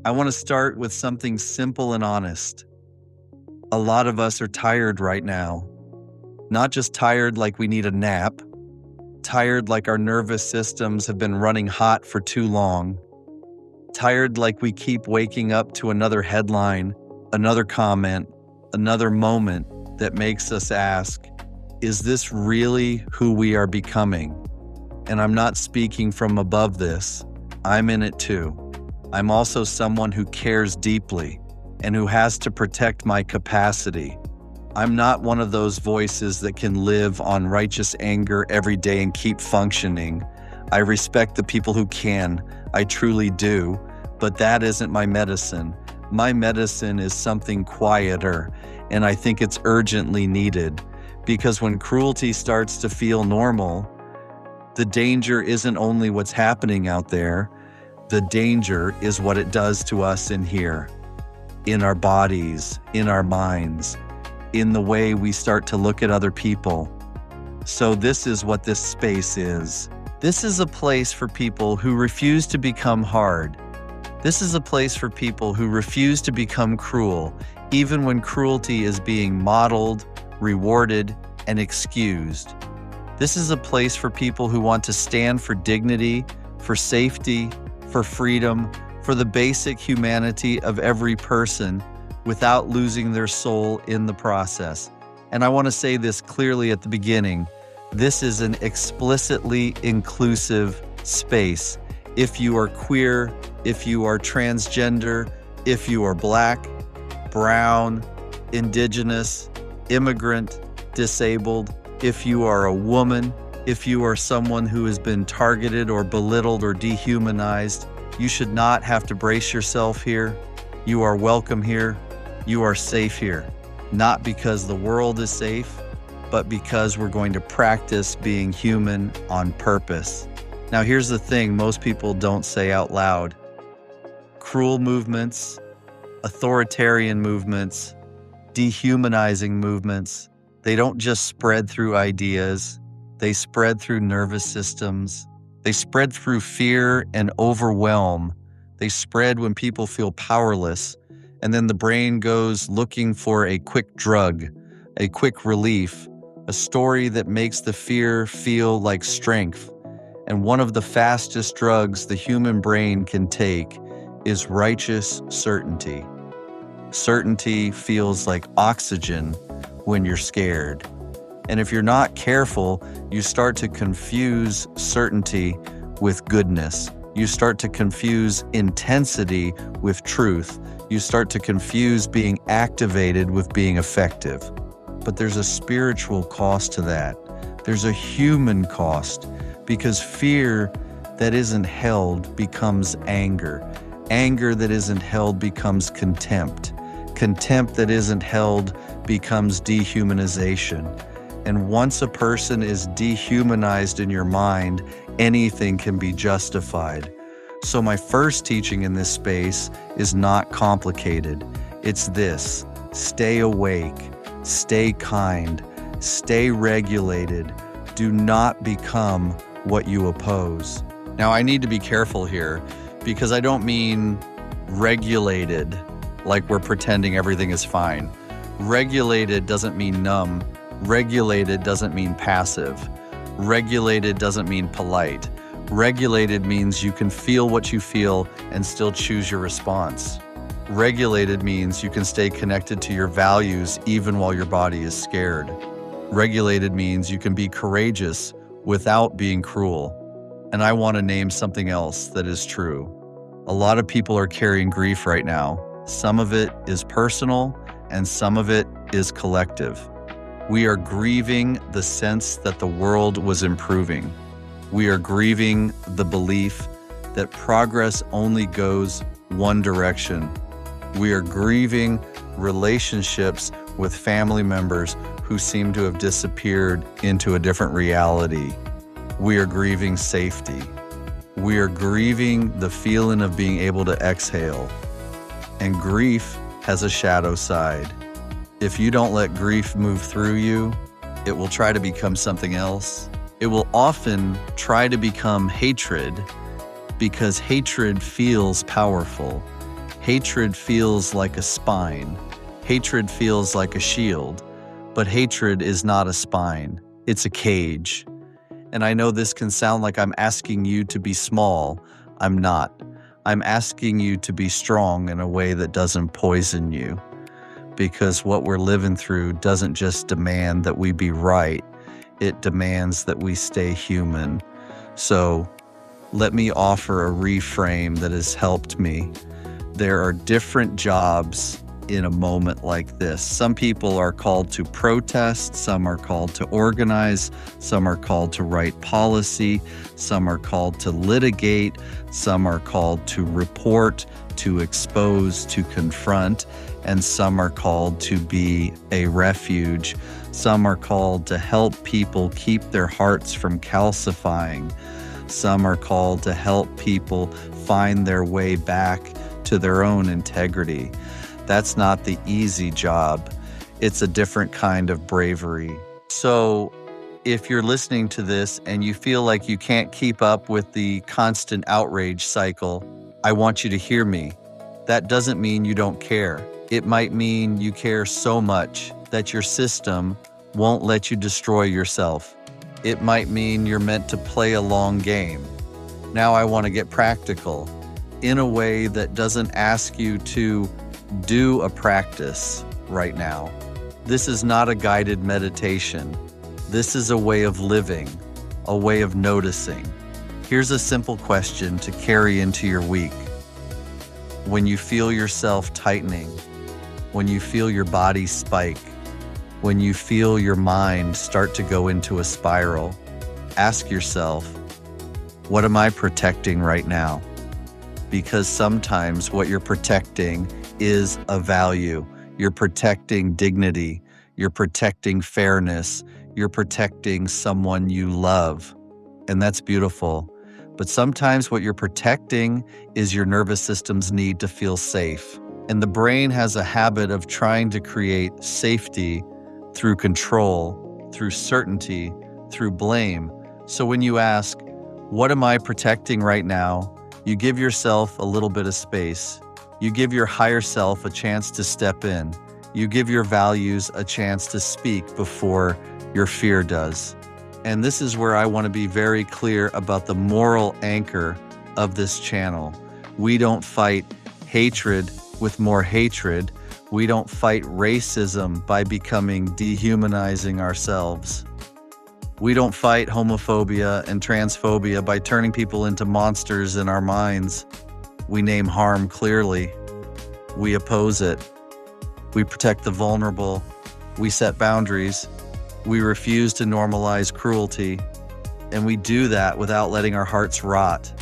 I want to start with something simple and honest. A lot of us are tired right now. Not just tired like we need a nap, tired like our nervous systems have been running hot for too long, tired like we keep waking up to another headline, another comment, another moment that makes us ask, is this really who we are becoming? And I'm not speaking from above this. I'm in it too. I'm also someone who cares deeply and who has to protect my capacity. I'm not one of those voices that can live on righteous anger every day and keep functioning. I respect the people who can. I truly do. But that isn't my medicine. My medicine is something quieter, and I think it's urgently needed. Because when cruelty starts to feel normal, the danger isn't only what's happening out there. The danger is what it does to us in here, in our bodies, in our minds, in the way we start to look at other people. So this is what this space is. This is a place for people who refuse to become hard. This is a place for people who refuse to become cruel, even when cruelty is being modeled, rewarded, and excused. This is a place for people who want to stand for dignity, for safety, for freedom, for the basic humanity of every person without losing their soul in the process. And I want to say this clearly at the beginning. This is an explicitly inclusive space. If you are queer, if you are transgender, if you are Black, brown, indigenous, immigrant, disabled, if you are a woman, if you are someone who has been targeted or belittled or dehumanized, you should not have to brace yourself here. You are welcome here. You are safe here. Not because the world is safe, but because we're going to practice being human on purpose. Now, here's the thing most people don't say out loud. Cruel movements, authoritarian movements, dehumanizing movements, they don't just spread through ideas. They spread through nervous systems. They spread through fear and overwhelm. They spread when people feel powerless. And then the brain goes looking for a quick drug, a quick relief, a story that makes the fear feel like strength. And one of the fastest drugs the human brain can take is righteous certainty. Certainty feels like oxygen when you're scared. And if you're not careful, you start to confuse certainty with goodness. You start to confuse intensity with truth. You start to confuse being activated with being effective. But there's a spiritual cost to that. There's a human cost, because fear that isn't held becomes anger. Anger that isn't held becomes contempt. Contempt that isn't held becomes dehumanization. And once a person is dehumanized in your mind, anything can be justified. So my first teaching in this space is not complicated. It's this: stay awake, stay kind, stay regulated. Do not become what you oppose. Now, I need to be careful here, because I don't mean regulated like we're pretending everything is fine. Regulated doesn't mean numb. Regulated doesn't mean passive. Regulated doesn't mean polite. Regulated means you can feel what you feel and still choose your response. Regulated means you can stay connected to your values even while your body is scared. Regulated means you can be courageous without being cruel. And I want to name something else that is true. A lot of people are carrying grief right now. Some of it is personal and some of it is collective. We are grieving the sense that the world was improving. We are grieving the belief that progress only goes one direction. We are grieving relationships with family members who seem to have disappeared into a different reality. We are grieving safety. We are grieving the feeling of being able to exhale. And grief has a shadow side. If you don't let grief move through you, it will try to become something else. It will often try to become hatred, because hatred feels powerful. Hatred feels like a spine. Hatred feels like a shield. But hatred is not a spine. It's a cage. And I know this can sound like I'm asking you to be small. I'm not. I'm asking you to be strong in a way that doesn't poison you. Because what we're living through doesn't just demand that we be right. It demands that we stay human. So let me offer a reframe that has helped me. There are different jobs in a moment like this. Some people are called to protest, some are called to organize, some are called to write policy, some are called to litigate, some are called to report, to expose, to confront, and some are called to be a refuge. Some are called to help people keep their hearts from calcifying. Some are called to help people find their way back to their own integrity. That's not the easy job. It's a different kind of bravery. So if you're listening to this and you feel like you can't keep up with the constant outrage cycle, I want you to hear me. That doesn't mean you don't care. It might mean you care so much that your system won't let you destroy yourself. It might mean you're meant to play a long game. Now I want to get practical in a way that doesn't ask you to do a practice right now. This is not a guided meditation. This is a way of living, a way of noticing. Here's a simple question to carry into your week. When you feel yourself tightening, when you feel your body spike, when you feel your mind start to go into a spiral, ask yourself, what am I protecting right now? Because sometimes what you're protecting is a value. You're protecting dignity. You're protecting fairness. You're protecting someone you love. And that's beautiful. But sometimes what you're protecting is your nervous system's need to feel safe. And the brain has a habit of trying to create safety through control, through certainty, through blame. So when you ask, what am I protecting right now? You give yourself a little bit of space. You give your higher self a chance to step in. You give your values a chance to speak before your fear does. And this is where I want to be very clear about the moral anchor of this channel. We don't fight hatred with more hatred. We don't fight racism by becoming dehumanizing ourselves. We don't fight homophobia and transphobia by turning people into monsters in our minds. We name harm clearly. We oppose it. We protect the vulnerable. We set boundaries. We refuse to normalize cruelty. And we do that without letting our hearts rot.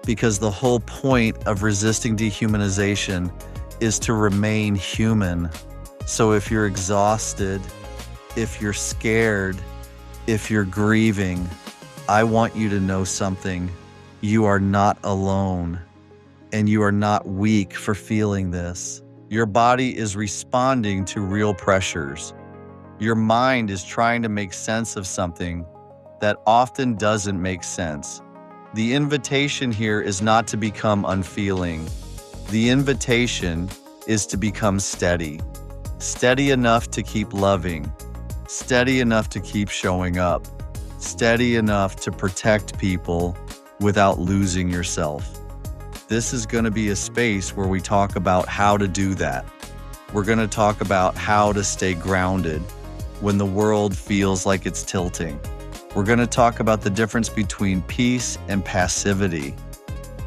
Because the whole point of resisting dehumanization is to remain human. So if you're exhausted, if you're scared, if you're grieving, I want you to know something. You are not alone, and you are not weak for feeling this. Your body is responding to real pressures. Your mind is trying to make sense of something that often doesn't make sense. The invitation here is not to become unfeeling. The invitation is to become steady. Steady enough to keep loving. Steady enough to keep showing up. Steady enough to protect people without losing yourself. This is going to be a space where we talk about how to do that. We're going to talk about how to stay grounded when the world feels like it's tilting. We're going to talk about the difference between peace and passivity.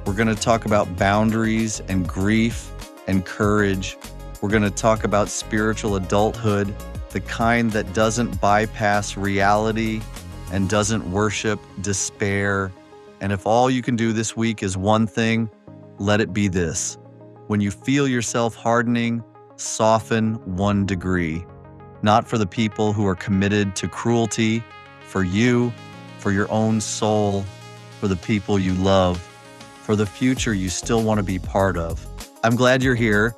We're going to talk about boundaries and grief and courage. We're going to talk about spiritual adulthood, the kind that doesn't bypass reality and doesn't worship despair. And if all you can do this week is one thing, let it be this. When you feel yourself hardening, soften 1 degree. Not for the people who are committed to cruelty, for you, for your own soul, for the people you love, for the future you still want to be part of. I'm glad you're here.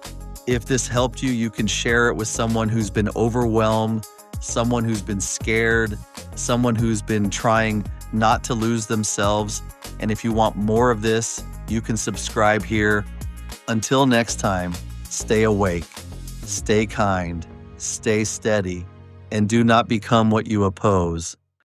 If this helped you, you can share it with someone who's been overwhelmed, someone who's been scared, someone who's been trying not to lose themselves. And if you want more of this, you can subscribe here. Until next time, stay awake, stay kind, stay steady, and do not become what you oppose.